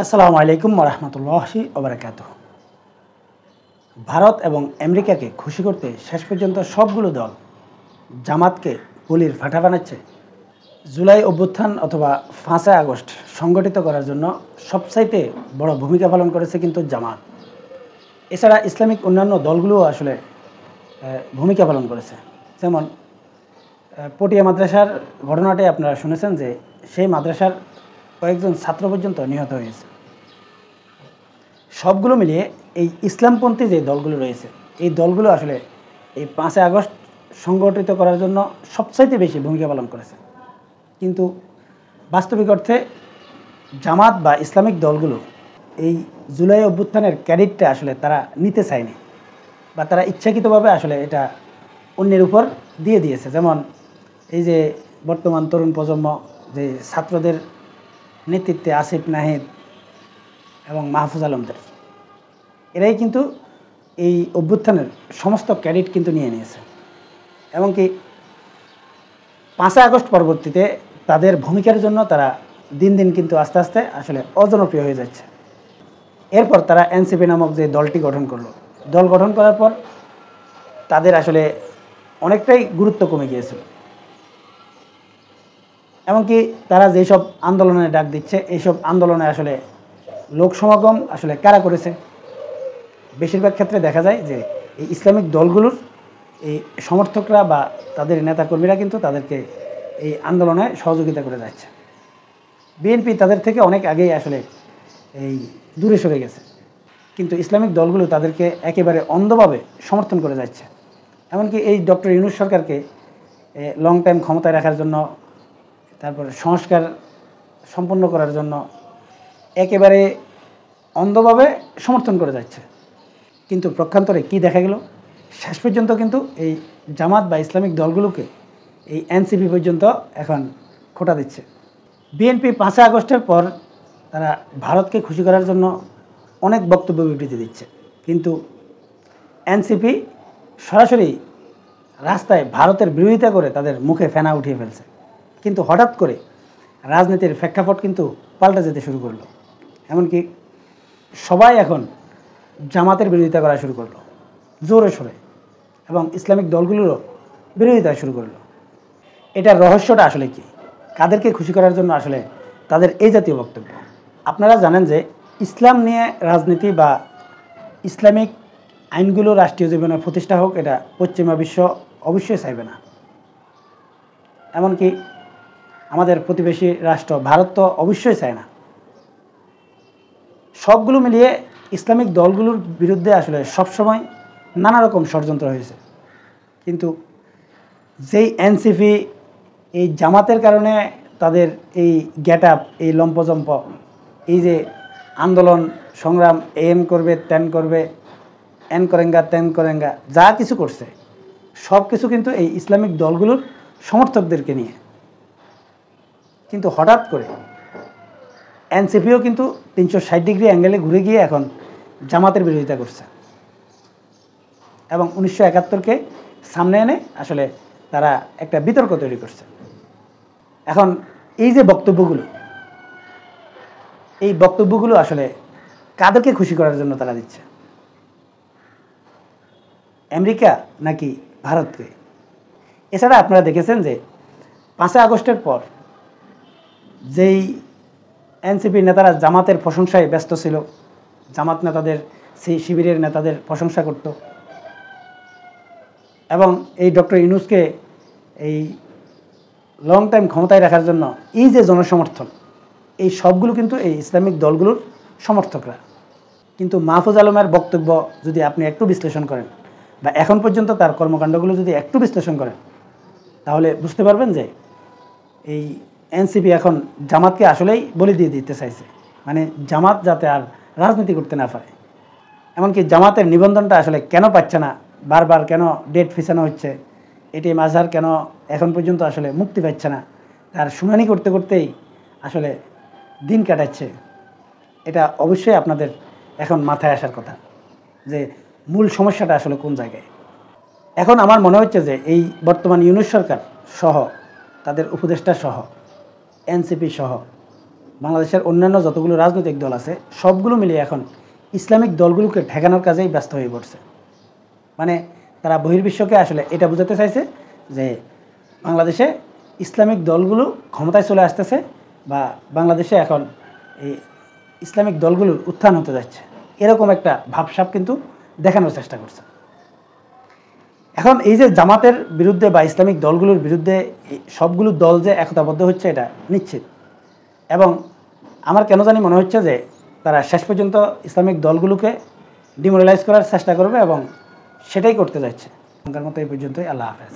আসসালামু আলাইকুম ওরহমতুল্লাহি ওবারাকাতুহু। ভারত এবং আমেরিকাকে খুশি করতে শেষ পর্যন্ত সবগুলো দল জামাতকে বলির ফাটা বানাচ্ছে। জুলাই অভ্যুত্থান অথবা ৫ই আগস্ট সংগঠিত করার জন্য সবচাইতে বড় ভূমিকা পালন করেছে কিন্তু জামাত। এছাড়া ইসলামিক অন্যান্য দলগুলোও আসলে ভূমিকা পালন করেছে। যেমন পটিয়া মাদ্রাসার ঘটনাটি আপনারা শুনেছেন যে সেই মাদ্রাসার কয়েকজন ছাত্র পর্যন্ত নিহত হয়েছে। সবগুলো মিলিয়ে এই ইসলামপন্থী যে দলগুলো রয়েছে এই দলগুলো আসলে এই ৫ই আগস্ট সংগঠিত করার জন্য সবচাইতে বেশি ভূমিকা পালন করেছে। কিন্তু বাস্তবিক অর্থে জামাত বা ইসলামিক দলগুলো এই জুলাই অভ্যুত্থানের ক্রেডিটটা আসলে তারা নিতে চায়নি বা তারা ইচ্ছাকৃতভাবে আসলে এটা অন্যের উপর দিয়ে দিয়েছে। যেমন এই যে বর্তমান তরুণ প্রজন্ম যে ছাত্রদের নেতৃত্বে আসিফ নাহিদ এবং মাহফুজ আলমদের, এরাই কিন্তু এই অভ্যুত্থানের সমস্ত ক্রেডিট কিন্তু নিয়ে নিয়েছে। এমনকি ৫ই আগস্ট পরবর্তীতে তাদের ভূমিকার জন্য তারা দিন দিন কিন্তু আস্তে আস্তে আসলে অজনপ্রিয় হয়ে যাচ্ছে। এরপর তারা এনসিপি নামক যে দলটি গঠন করলো, দল গঠন করার পর তাদের আসলে অনেকটাই গুরুত্ব কমে গিয়েছিল। এমনকি তারা যেসব আন্দোলনের ডাক দিচ্ছে এইসব আন্দোলনে আসলে লোক সমাগম আসলে কারা করেছে? বেশিরভাগ ক্ষেত্রে দেখা যায় যে এই ইসলামিক দলগুলোর এই সমর্থকরা বা তাদের নেতাকর্মীরা কিন্তু তাদেরকে এই আন্দোলনে সহযোগিতা করে যাচ্ছে। বিএনপি তাদের থেকে অনেক আগেই আসলে এই দূরে সরে গেছে, কিন্তু ইসলামিক দলগুলো তাদেরকে একেবারে অন্ধভাবে সমর্থন করে যাচ্ছে। এমনকি এই ডক্টর ইউনূস সরকারকে লং টাইম ক্ষমতায় রাখার জন্য, তারপর সংস্কার সম্পন্ন করার জন্য একেবারে অন্ধভাবে সমর্থন করে যাচ্ছে। কিন্তু প্রক্ষান্তরে কি দেখা গেল? শেষ পর্যন্ত কিন্তু এই জামাত বা ইসলামিক দলগুলোকে এই এনসিপি পর্যন্ত এখন খোঁটা দিচ্ছে। বিএনপি ৫ই আগস্টের পর তারা ভারতকে খুশি করার জন্য অনেক বক্তব্য বিবৃতি দিচ্ছে, কিন্তু এনসিপি সরাসরি রাস্তায় ভারতের বিরোধিতা করে তাদের মুখে ফেনা উঠিয়ে ফেলছে। কিন্তু হঠাৎ করে রাজনীতির প্রেক্ষাপট কিন্তু পাল্টে যেতে শুরু করলো। এমনকি সবাই এখন জামাতের বিরোধিতা করা শুরু করলো জোরে সোরে, এবং ইসলামিক দলগুলোরও বিরোধিতা শুরু করলো। এটার রহস্যটা আসলে কি? কাদেরকে খুশি করার জন্য আসলে তাদের এই জাতীয় বক্তব্য? আপনারা জানেন যে ইসলাম নিয়ে রাজনীতি বা ইসলামিক আইনগুলো রাষ্ট্রীয় জীবনে প্রতিষ্ঠা হোক, এটা পশ্চিমা বিশ্ব অবশ্যই চাইবে না। এমনকি আমাদের প্রতিবেশী রাষ্ট্র ভারত তো অবশ্যই চায় না। সবগুলো মিলিয়ে ইসলামিক দলগুলোর বিরুদ্ধে আসলে সবসময় নানা রকম ষড়যন্ত্র হয়েছে। কিন্তু যেই এনসিপি এই জামাতের কারণে তাদের এই গেট আপ, এই লম্পজম্প, এই যে আন্দোলন সংগ্রাম, এন করবে তেন করবে, এন করেঙ্গা তেন করেঙ্গা, যা কিছু করছে সব কিছু কিন্তু এই ইসলামিক দলগুলোর সমর্থকদেরকে নিয়ে। কিন্তু হঠাৎ করে এনসিপিও কিন্তু ৩৬০ ডিগ্রি অ্যাঙ্গেলে ঘুরে গিয়ে এখন জামাতের বিরোধিতা করছে এবং ১৯৭১কে সামনে এনে আসলে তারা একটা বিতর্ক তৈরি করছে। এখন এই যে বক্তব্যগুলো, এই বক্তব্যগুলো আসলে কাদেরকে খুশি করার জন্য তারা দিচ্ছে? আমেরিকা নাকি ভারতকে? এছাড়া আপনারা দেখেছেন যে ৫ই আগস্টের পর যেই এনসিপির নেতারা জামাতের প্রশংসায় ব্যস্ত ছিল, জামাত নেতাদের, সেই শিবিরের নেতাদের প্রশংসা করত, এবং এই ডক্টর ইউনূসকে এই লং টাইম ক্ষমতায় রাখার জন্য এই যে জনসমর্থন, এই সবগুলো কিন্তু এই ইসলামিক দলগুলোর সমর্থকরা। কিন্তু মাহফুজ আলমের বক্তব্য যদি আপনি একটু বিশ্লেষণ করেন বা এখন পর্যন্ত তার কর্মকাণ্ডগুলো যদি একটু বিশ্লেষণ করেন, তাহলে বুঝতে পারবেন যে এই এনসিপি এখন জামাতকে আসলেই বলি দিয়ে দিতে চাইছে, মানে জামাত যাতে আর রাজনীতি করতে না পারে। এমনকি জামাতের নিবন্ধনটা আসলে কেন পাচ্ছে না, বারবার কেন ডেট ফিসানো হচ্ছে, এটি আজহার কেন এখন পর্যন্ত আসলে মুক্তি পাচ্ছে না, তার শুনানি করতে করতেই আসলে দিন কাটাচ্ছে। এটা অবশ্যই আপনাদের এখন মাথায় আসার কথা যে মূল সমস্যাটা আসলে কোন জায়গায়। এখন আমার মনে হচ্ছে যে এই বর্তমান ইউনূস সরকার সহ, তাদের উপদেষ্টা সহ, এনসিপি সহ বাংলাদেশের অন্যান্য যতগুলো রাজনৈতিক দল আছে সবগুলো মিলিয়ে এখন ইসলামিক দলগুলোকে ঠেকানোর কাজেই ব্যস্ত হয়ে পড়ছে। মানে তারা বহির্বিশ্বকে আসলে এটা বোঝাতে চাইছে যে বাংলাদেশে ইসলামিক দলগুলো ক্ষমতায় চলে আসতেছে বা বাংলাদেশে এখন এই ইসলামিক দলগুলোর উত্থান হতে যাচ্ছে, এরকম একটা ভাবসাব কিন্তু দেখানোর চেষ্টা করছে। এখন এই যে জামাতের বিরুদ্ধে বা ইসলামিক দলগুলোর বিরুদ্ধে সবগুলো দল যে একতাবদ্ধ হচ্ছে এটা নিশ্চিত, এবং আমার কেন জানি মনে হচ্ছে যে তারা শেষ পর্যন্ত ইসলামিক দলগুলোকে ডিমোরালাইজ করার চেষ্টা করবে এবং সেটাই করতে যাচ্ছে। এখনকার মতো এই পর্যন্তই। আল্লাহ হাফেজ।